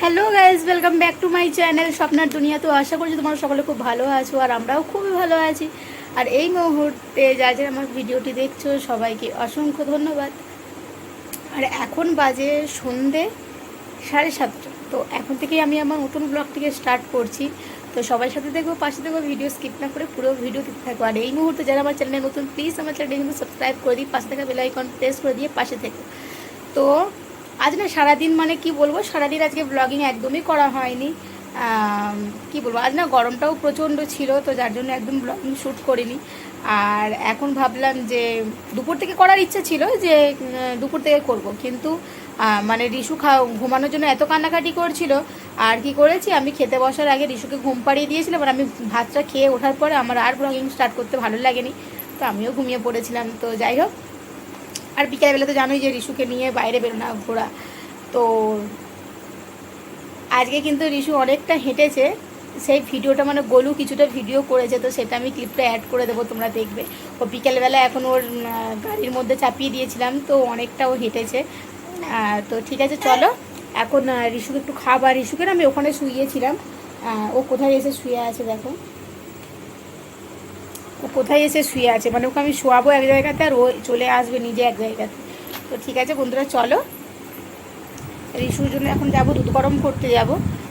Hello guys, welcome back to my channel স্বপ্নার দুনিয়া। তো আশা করছি তোমরা সকলে খুব ভালো আছো আর আমরাও খুবই ভালো আছি। আর এই মুহূর্তে যারা আমার ভিডিওটি দেখছো সবাইকে অসংখ্য ধন্যবাদ। আর এখন বাজে সন্ধে 7:30। তো এখন থেকেই আমি আমার নতুন ব্লগটিকে স্টার্ট করছি। তো সবাই সাথে দেখবো, পাশে দেখবো, ভিডিও স্কিপ না করে পুরো ভিডিও দেখতে থাকবো। আর এই মুহূর্তে যারা আমার চ্যানেলে নতুন, প্লিজ আমার চ্যানেলটি কিন্তু সাবস্ক্রাইব করে দিই, পাশে থাকা বেল আইকন প্রেস করে দিয়ে পাশে থেকো। তো আজ না সারাদিন মানে কি বলবো, সারাদিন আজকে ব্লগিং একদমই করা হয়নি। কি বলবো, আজ না গরমটাও প্রচণ্ড ছিল, তো যার জন্য একদম ব্লগিং শ্যুট করিনি। আর এখন ভাবলাম যে দুপুর থেকে করার ইচ্ছে ছিল যে দুপুর থেকে করব, কিন্তু মানে রিশু ঘুমানোর জন্য এত কান্নাকাটি করছিল। আর কি করেছি, আমি খেতে বসার আগে রিশুকে ঘুম পাড়িয়ে দিয়েছিলাম। আর আমি ভাতটা খেয়ে ওঠার পরে আমার আর ব্লগিং স্টার্ট করতে ভালো লাগেনি, তো আমিও ঘুমিয়ে পড়েছিলাম। তো যাই হোক, আর বিকেলবেলা তো জানোই যে রিশুকে নিয়ে বাইরে বেরোনা ঘোরা। তো আজকে কিন্তু রিশু অনেকটা হেঁটেছে, সেই ভিডিওটা মানে গোলু কিছুটা ভিডিও করেছে, তো সেটা আমি ক্লিপটা অ্যাড করে দেবো, তোমরা দেখবে। ও বিকেলবেলা এখন ওর গাড়ির মধ্যে চাপিয়ে দিয়েছিলাম, তো অনেকটা ও হেঁটেছে। তো ঠিক আছে, চলো এখন রিশুকে একটু খাবার। রিশুকে না আমি ওখানে শুইয়েছিলাম, ও কোথায় এসে শুয়ে আছে দেখো, ও কোথায় এসে শুয়ে আছে, মানে ওকে আমি শোয়াবো এক জায়গাতে আর ও চলে আসবে নিজে এক জায়গাতে। তো ঠিক আছে বন্ধুরা, চলো রিশুর জন্য এখন যাব, দুধ গরম করতে যাব।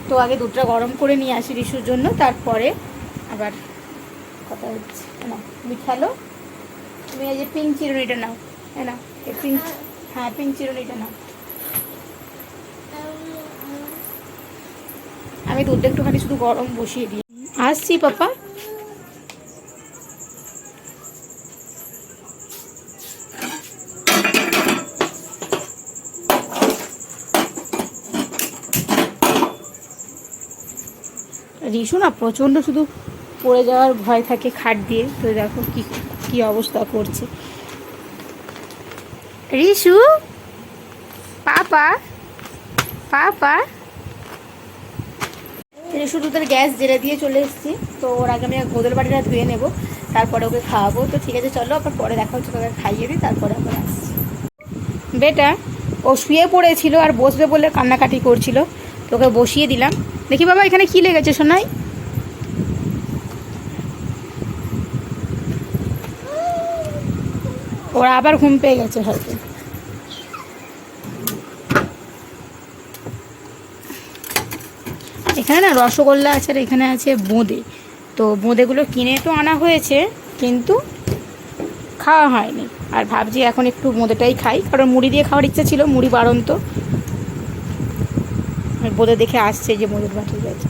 তো আগে দুধটা গরম করে নিয়ে আসি রিশুর জন্য, তারপরে আবার কথা হচ্ছে। না তুমি খেলো, তুমি এই যে পিঙ্ক চিরুনিটা নাও, হ্যাঁ না এই পিঙ্ক, হ্যাঁ পিঙ্ক চিরুনিটা নাও। আমি দুধটা একটুখানি শুধু গরম বসিয়ে দিই, আসছি পাপা। রিশু না প্রচণ্ড শুধু পড়ে যাওয়ার ভয় থাকে খাট দিয়ে, তো দেখো কি কি অবস্থা করছে। রিশু পাপা, পাপা। রিশু দুধের গ্যাস জেলে দিয়ে চলে এসেছি, তো ওর আগে আমি গোদল বাড়িটা ধুয়ে নেবো, তারপরে ওকে খাওয়াবো। তো ঠিক আছে চলো, আবার পরে দেখা হচ্ছে, তোকে খাইয়ে দিই তারপরে আবার আসছি। বেটা ও শুয়ে পড়েছিল আর বসবে বলে কান্নাকাটি করছিল, তোকে বসিয়ে দিলাম। দেখি বাবা এখানে কি লেগেছে শোনাই। ওরা আবার ঘুম পেয়ে গেছে হয়তো। এখানে না রসগোল্লা আছে আর এখানে আছে বোঁদে। তো বোঁদেগুলো কিনে তো আনা হয়েছে, কিন্তু খাওয়া হয়নি। আর ভাবছি এখন একটু বোঁদেটাই খাই, কারণ মুড়ি দিয়ে খাওয়ার ইচ্ছা ছিল, মুড়ি বাড়ন্ত। বোঁদে দেখে আসছে যে বোঁদের বাটি গেছে,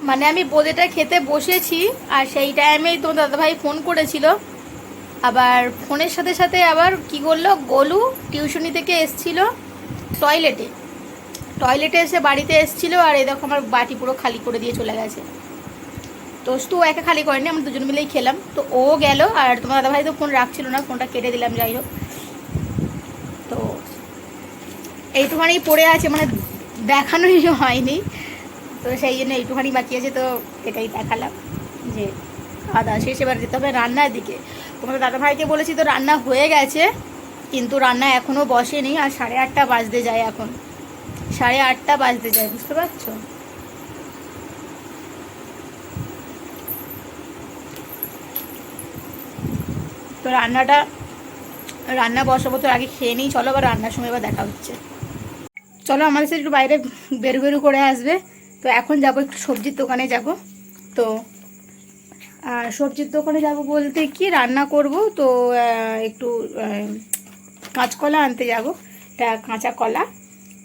মানে আমি বোঁদেটা খেতে বসেছি আর সেই টাইমেই তো দাদাভাই ফোন করেছিল। আবার ফোনের সাথে সাথে আবার কি করলো, গোলু টিউশনি থেকে এসছিল টয়লেটে, টয়লেটে এসে বাড়িতে এসেছিলো। আর এই দেখো আমার বাটি পুরো খালি করে দিয়ে চলে গেছে। তো তো একা খালি করেনি, আমরা দুজন মিলেই খেলাম। তো ও গেল, আর তোমার দাদাভাই তো ফোন রাখছিল না, ফোনটা কেটে দিলাম। যাই হোক, তো এইটুখানি পড়ে আছে, মানে দেখানোই হয়নি, তো সেই জন্য এইটুখানি বাকি আছে, তো এটাই দেখালাম যে খাওয়া দাওয়া শেষ, এবার যেতে হবে রান্নার দিকে। তোমাদের দাদাভাইকে বলেছি তো রান্না হয়ে গেছে, কিন্তু রান্না এখনও বসেনি। আর 8:30 বাজতে যায়, এখন 8:30 বাজতে যায়, বুঝতে পারছো। তো রান্না বসাবো, তো আগে খেয়ে নিই। চলো আবার রান্নার সময় এবার দেখা হচ্ছে। চলো আমাদের সাথে একটু বাইরে বেরু বেরু করে আসবে। তো এখন যাব একটু সবজির দোকানে যাব। তো সবজির দোকানে যাব বলতে কি রান্না করব, তো একটু কাঁচকলা আনতে যাব, এটা কাঁচা কলা।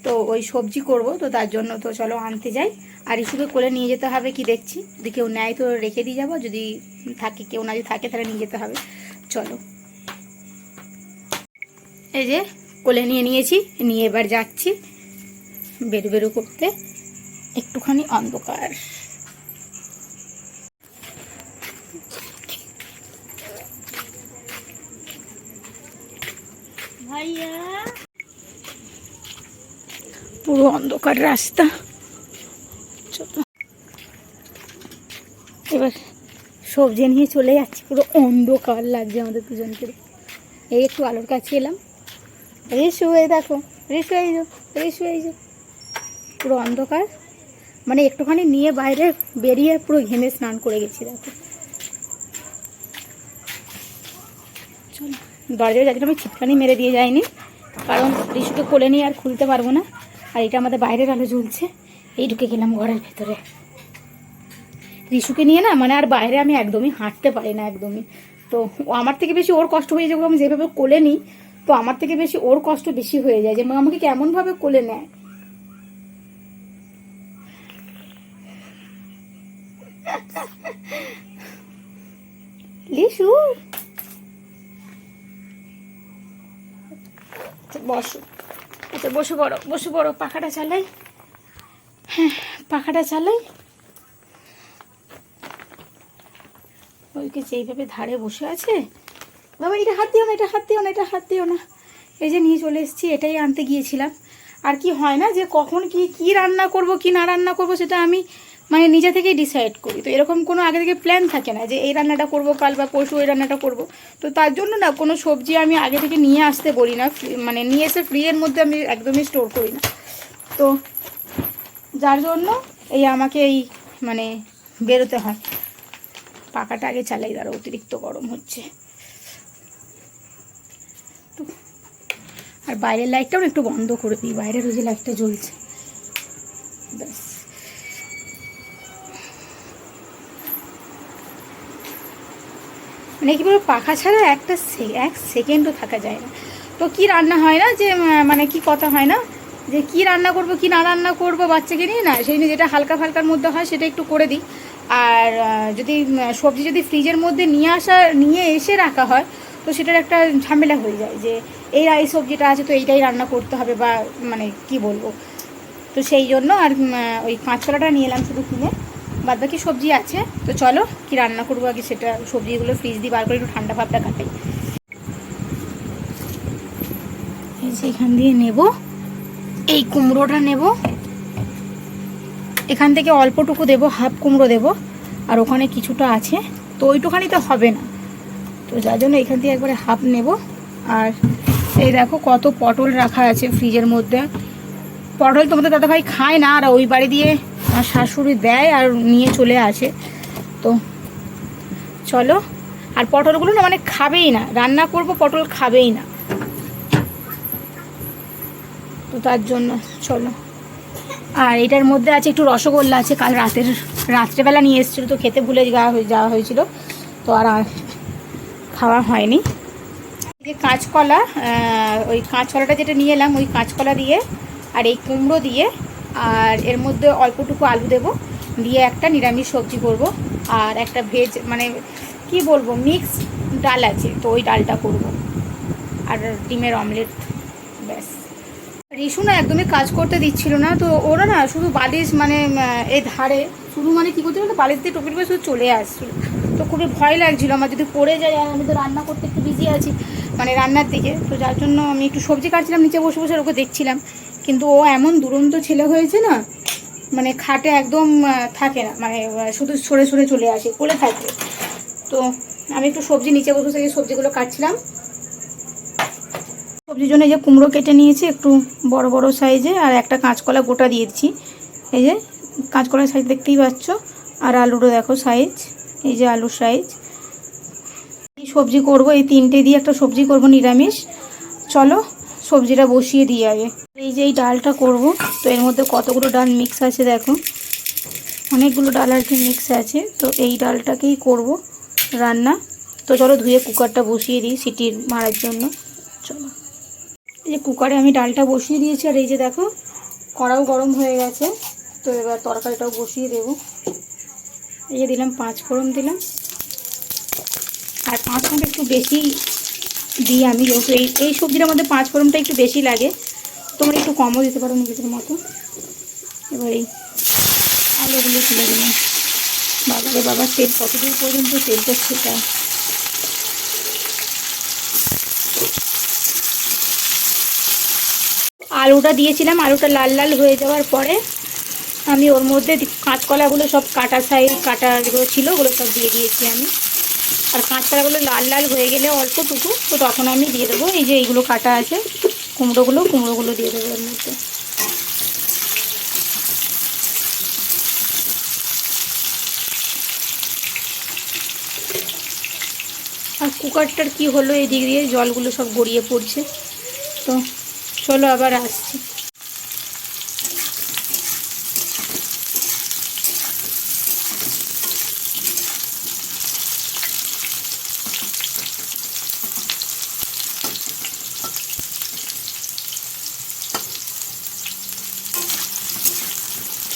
তো ওই সবজি করব, তো তার জন্য তো চলো আনতে যাই। আর ইস্যুকে কোলে নিয়ে যেতে হবে, কি দেখছি যদি কেউ নেয় তো রেখে দিয়ে যাবো, যদি থাকে কেউ না যদি থাকে তাহলে নিয়ে যেতে হবে। চলো, এই যে কোলে নিয়ে নিয়েছি, নিয়ে এবার যাচ্ছি বেরু বেরু করতে। একটুখানি অন্ধকার, ভাইয়া পুরো অন্ধকার রাস্তা। চলো এবার সবজি নিয়ে চলে যাচ্ছি, পুরো অন্ধকার লাগছে আমাদের দুজনকে। এই একটু আলোর কাছে এলাম। এই শুয়ে দেখো রিসু এই যাও, রিসু এই যাও। পুরো অন্ধকার, মানে একটুখানি নিয়ে বাইরে বেরিয়ে পুরো ঘেমে স্নান করে গেছি দেখো। চলো দরজায় যাচ্ছিলাম, আমি ছিটকানি মেরে দিয়ে যাইনি, কারণ রিসুকে কোলে নিয়ে আর খুলতে পারবো না। আর এটা আমাদের বাইরের আলো জ্বলছে, এই ঢুকে গেলাম ঘরের ভেতরে। রিসুকে নিয়ে না মানে আর বাইরে আমি একদমই হাঁটতে পারি না, একদমই। তো আমার থেকে বেশি ওর কষ্ট হয়ে যায়, আমি যেভাবে কোলে নিই, তো আমার থেকে বেশি ওর কষ্ট বেশি হয়ে যায়, যে আমাকে কেমনভাবে কোলে নেয়। লিসু বসো, আচ্ছা বসে পড়ো, বসে পড়ো। পাখাটা চালাই, হ্যাঁ পাখাটা চালাই। ওইকে যেইভাবে ধারে বসে আছে, বাবা এটা হাত দিও না, এটা হাত দিও না, এটা হাত দিও না। এই যে নিয়ে চলে এসেছি, এটাই আনতে গিয়েছিলাম। আর কি হয় না যে কখন কি রান্না করব কি না রান্না করব সেটা আমি মানে নিজে থেকেই ডিসাইড করি। তো এরকম কোনো আগে থেকে প্ল্যান থাকে না যে এই রান্নাটা করব কাল বা পরশু এই রান্নাটা করব। তো তার জন্য না কোনো সবজি আমি আগে থেকে নিয়ে আসতে বলি না, মানে নিয়ে এসে ফ্রিজের মধ্যে আমি একদমই স্টোর করি না। তো যার জন্য এই আমাকে এই মানে বেরোতে হয়। পাখাটা আগে চালাই, দাঁড়া অতিরিক্ত গরম হচ্ছে। তো আর বাইরের লাইটটাও একটু বন্ধ করে দিই, বাইরের ওই যে লাইটটা জ্বলছে ব্যাস। মানে কি বলবো, পাখা ছাড়া এক সেকেন্ডও থাকা যায় না। তো কি রান্না হয় না যে মানে কি কথা হয় না যে কি রান্না করব কি না রান্না করব বাচ্চাকে নিয়ে, না সেই নিয়ে যেটা হালকা ফালকার মধ্যে হয় সেটা একটু করে দিই। আর যদি সবজি যদি ফ্রিজের মধ্যে নিয়ে এসে রাখা হয়, তো সেটার একটা ঝামেলা হয়ে যায় যে এই সবজিটা আছে তো এইটাই রান্না করতে হবে, বা মানে কি বলবো। তো সেই জন্য আর ওই কাঁচকলাটা নিয়ে এলাম শুধু কিনে, বাদ বাকি সবজি আছে। তো চলো কি রান্না করবো আগে সেটা, সবজিগুলো ফ্রিজ দিয়ে বার করে একটু ঠান্ডা ভাবটা কাটাই। এই যে এখান দিয়ে নেব, এই কুমড়োটা নেব, এখান থেকে অল্পটুকু দেবো, হাফ কুমড়ো দেবো। আর ওখানে কিছুটা আছে, তো ওইটুখানি তো হবে না, তো যার জন্য এখান থেকে একবারে হাফ নেব। আর এই দেখো কত পটল রাখা আছে ফ্রিজের মধ্যে। পটল তোমাদের দাদাভাই খায় না, আর ওই বাড়ি দিয়ে আমার শাশুড়ি দেয় আর নিয়ে চলে আসে। তো চলো, আর পটলগুলো না মানে খাবেই না, রান্না করব পটল খাবেই না, তো তার জন্য চলো। আর এটার মধ্যে আছে একটু রসগোল্লা আছে, কাল রাত্রেবেলা নিয়ে এসেছিলো, তো খেতে ভুলে যাওয়া হয়েছিল, তো আর খাওয়া হয়নি। এই যে কাঁচকলা, ওই কাঁচকলাটা যেটা নিয়ে এলাম, ওই কাঁচকলা দিয়ে আর এই কুমড়ো দিয়ে, আর এর মধ্যে অল্পটুকু আলু দেব, দিয়ে একটা নিরামিষ সবজি করব। আর একটা ভেজ মানে কি বলবো মিক্স ডাল আছে, তো ওই ডালটা করব। আর ডিমের অমলেট, ব্যাস। রিসু না একদমই কাজ করতে দিচ্ছিল না, তো ওরা না শুধু বালিশ মানে এই ধারে শুধু মানে কী করছিল না, বালিশ দিয়ে টুপির শুধু চলে আসছিল। তো খুবই ভয় লাগছিল আমার যদি পড়ে যায়, আর আমি তো রান্না করতে একটু বিজি আছি মানে রান্নার দিকে, তো যার জন্য আমি একটু সবজি কাটছিলাম নিচে বসে বসে, ওকে দেখছিলাম। কিন্তু ও এমন দুরন্ত ছেলে হয়েছে না, মানে খাটে একদম থাকে না, মানে শুধু সরে সরে চলে আসে, কোলে থাকে। তো আমি একটু সবজি নিচে বসে বসে সবজিগুলো কাটছিলাম। সবজির জন্য এই যে কুমড়ো কেটে নিয়েছি একটু বড় বড় সাইজে, আর একটা কাঁচকলা গোটা দিয়েছি। এই যে কাঁচকলার সাইজ দেখতেই পাচ্ছ, আর আলুরও দেখো সাইজ, এই যে আলুর সাইজ। এই সবজি করব, এই তিনটে দিয়ে একটা সবজি করব নিরামিষ। চলো সবজিটা বসিয়ে দিই আগে। এই যে এই ডালটা করব, তো এর মধ্যে কতগুলো ডাল মিক্স আছে দেখো, অনেকগুলো ডাল আর কি মিক্স আছে। তো এই ডালটাকেই করব রান্না। তো চলো ধুয়ে কুকারটা বসিয়ে দিই সিটি মারার জন্য। চলো, এই যে কুকারে আমি ডালটা বসিয়ে দিয়েছি, আর এই যে দেখো কড়াও গরম হয়ে গেছে। তো এবার তরকারিটাও বসিয়ে দেবো। এই যে দিলাম 5 ফোড়ন দিলাম, আর 5 ফোড়নটা একটু বেশি দিই আমি, যেহেতু এই সবজিটার মধ্যে 5 ফোড়নটা একটু বেশি লাগে, তোমরা একটু কমও দিতে পারো নিজেদের মতো। এবার এই আলুগুলো তুলে দিলাম। বাবারে বাবা, তেল কতদূর পর্যন্ত তেলটা ছেটা। আলুটা দিয়েছিলাম, আলুটা লাল লাল হয়ে যাওয়ার পরে আমি ওর মধ্যে কাঁচকলাগুলো সব কাটাগুলো ছিল ওগুলো সব দিয়ে দিয়েছি আমি। আর কাঁচকলাগুলো লাল লাল হয়ে গেলে অল্পটুকু, তো তখন আমি দিয়ে দেবো এই যে এইগুলো কাটা আছে, কুমড়োগুলো দিয়ে দেবো এর মধ্যে। আর কুকারটার কি হলো, এদিক দিয়ে জলগুলো সব গড়িয়ে পড়ছে। তো চলো আবার আসছি।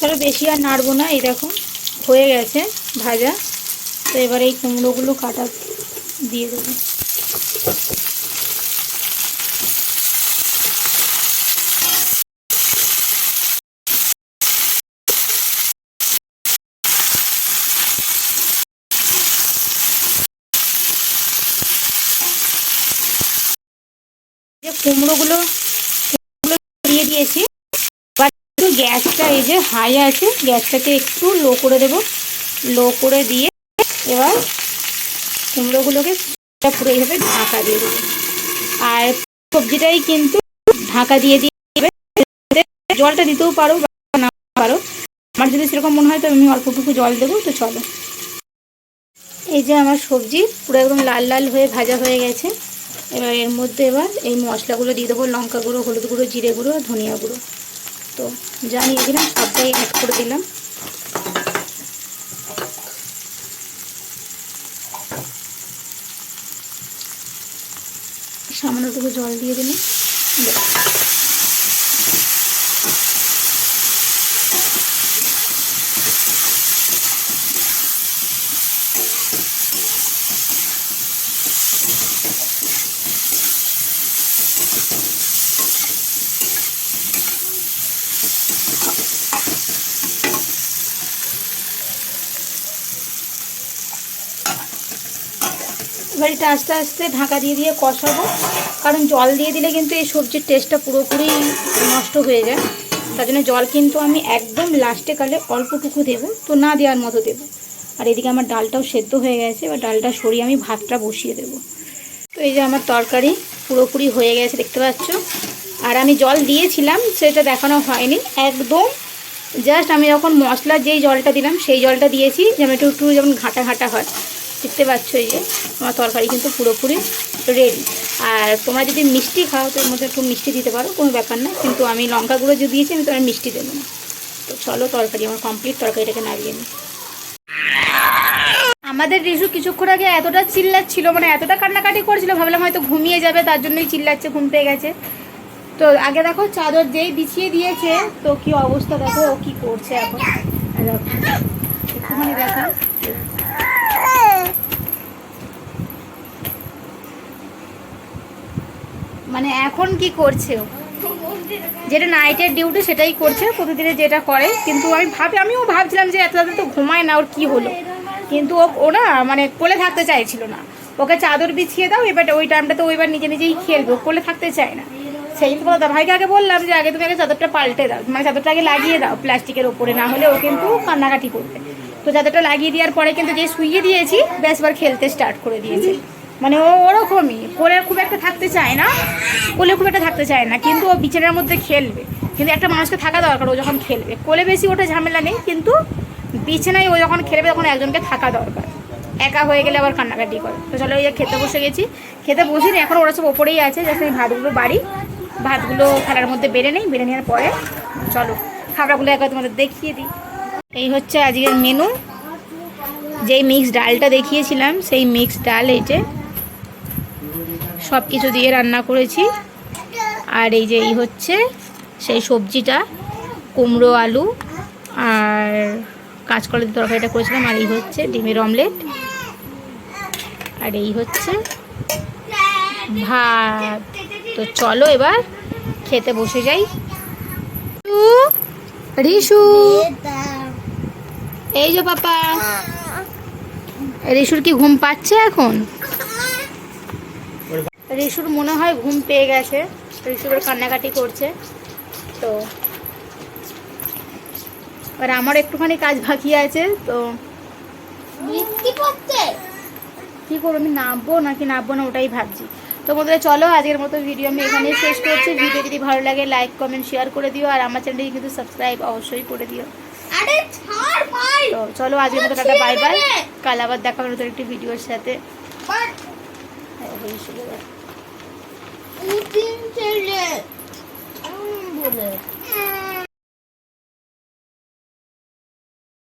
চলো বেশি আর নাড়বো না, এই দেখো হয়ে গেছে ভাজা। তো এবার এই কুমড়োগুলো কাটা দিয়ে দেবো। যে কুমড়োগুলো দিয়ে দিয়েছি, গ্যাসটা এই যে হাই আছে, গ্যাসটাকে একটু লো করে দেব। লো করে দিয়ে এবার কুমড়োগুলোকে পুরো এইভাবে ঢাকা দিয়ে দেবো। আর সবজিটাই কিন্তু ঢাকা দিয়ে দেবে। জলটা দিতেও পারো বা না পারো, আমার যদি সেরকম মনে হয় তো আমি অল্পটুকু জল দেবো। তো চলো, এই যে আমার সবজি পুরো একদম লাল লাল হয়ে ভাজা হয়ে গেছে। এবার এর মধ্যে এবার এই মশলাগুলো দিয়ে দেবো, লঙ্কা গুঁড়ো, হলুদ গুঁড়ো, জিরে গুঁড়ো আর ধনিয়া গুঁড়ো। তো জানিয়ে দিলাম, সবটাই অ্যাড করে দিলাম। সামান্যটুকু জল দিয়ে দিলাম। এবার এটা আস্তে আস্তে ঢাকা দিয়ে দিয়ে কষাবো, কারণ জল দিয়ে দিলে কিন্তু এই সবজির টেস্টটা পুরোপুরি নষ্ট হয়ে যায়। তার জন্য জল কিন্তু আমি একদম লাস্টে কালে অল্পটুকু দেবো, তো না দেওয়ার মতো দেবো। আর এদিকে আমার ডালটাও সেদ্ধ হয়ে গেছে, এবার ডালটা সরিয়ে আমি ভাতটা বসিয়ে দেবো। তো এই যে আমার তরকারি পুরোপুরি হয়ে গেছে, দেখতে পাচ্ছ। আর আমি জল দিয়েছিলাম সেটা দেখানো হয়নি, একদম জাস্ট আমি যখন মশলার যেই জলটা দিলাম সেই জলটা দিয়েছি, যেমন একটু একটু যেমন ঘাটা ঘাটা হয়। দেখতে পাচ্ছ এই যে আমার তরকারি কিন্তু পুরোপুরি রেডি। আর তোমরা যদি মিষ্টি খাও তো এর মধ্যে একটু মিষ্টি দিতে পারো, কোনো ব্যাপার না, কিন্তু আমি লঙ্কা গুঁড়ো যে দিয়েছি আমি তোমার মিষ্টি দেবো না। তো চলো তরকারি আমার কমপ্লিট, তরকারিটাকে নামিয়ে নিই। আমাদের রিশু কিছুক্ষণ আগে এতটা চিল্লাচ্ছিল, মানে এতটা কান্নাকাটি করছিল, ভাবলাম হয়তো ঘুমিয়ে যাবে, তার জন্যই চিল্লাচ্ছে, ঘুম পেয়ে গেছে। তো আগে দেখো চাদর যেই বিছিয়ে দিয়েছে, তো কি অবস্থা দেখো ও কি করছে এখন। একটুখানি দেখা, মানে এখন কি করছে ও, যেটা নাইটের ডিউটি সেটাই করছে প্রতিদিনে যেটা করে। কিন্তু আমিও ভাবছিলাম যে এত রাতে তো ঘুমায় না, ওর কি হলো। কিন্তু ও না মানে কোলে থাকতে চাইছিল না, ওকে চাদর বিছিয়ে দাও, এবার ওই টাইমটা তো এবার নিজে নিজেই খেলবে, কোলে থাকতে চায় না। সেই কথা ভাইকে আগে বললাম যে আগে তুমি আগে চাদরটা পাল্টে দাও, মানে চাদরটা আগে লাগিয়ে দাও প্লাস্টিকের ওপরে, না হলে ও কিন্তু কান্নাকাটি করবে। তো চাদরটা লাগিয়ে দেওয়ার পরে কিন্তু যে শুইয়ে দিয়েছি, ব্যাস বার খেলতে স্টার্ট করে দিয়েছে। মানে ও ওরকমই, কোলে খুব একটা থাকতে চায় না, কিন্তু ও বিছানার মধ্যে খেলবে। কিন্তু একটা মানুষকে থাকা দরকার ও যখন খেলবে, কোলে বেশি ওটা ঝামেলা নেই, কিন্তু বিছানায় ও যখন খেলবে তখন একজনকে থাকা দরকার, একা হয়ে গেলে আবার কান্নাকাটি করে। তো চলো এই যে খেতে বসে গেছি, খেতে বসিনি এখন, ওরা সব ওপরেই আছে, জাস্ট আমি ভাতগুলো থালার মধ্যে বেড়ে নেওয়ার পরে চলো খাবারগুলো একবার তোমাদের দেখিয়ে দিই। এই হচ্ছে আজকের মেনু, যেই মিক্স ডালটা দেখিয়েছিলাম সেই মিক্স ডাল, এই যে সব কিছু দিয়ে রান্না করেছি। আর এই যে এই হচ্ছে সেই সবজিটা, কুমড়ো আলু আর কাঁচকলা দিয়ে তরকারিটা করেছিলাম। আর এই হচ্ছে ডিমের অমলেট, আর এই হচ্ছে ভাত। তো চলো এবার খেতে বসে যাই। রিশু, এই যে পাপা, রিশুর কি ঘুম পাচ্ছে এখন? রিশুর মনে হয় ঘুম পেয়ে গেছে, রিশুর কান্নাকাটি করছে। তো আর আমার একটুখানি কাজ বাকি আছে, তো বৃষ্টি পড়ছে, কি করবো, আমি নামবো না ওটাই ভাবছি। তো বন্ধুরা চলো আজকের মতো ভিডিও আমি এখানেই শেষ করছি। ভিডিও যদি ভালো লাগে লাইক কমেন্ট শেয়ার করে দিও, আর আমার চ্যানেলটি কিন্তু সাবস্ক্রাইব অবশ্যই করে দিও। তো চলো আজকের মতো টাটা, বাই বাই। কাল আবার দেখা হবে নতুন একটি ভিডিওর সাথে। বলে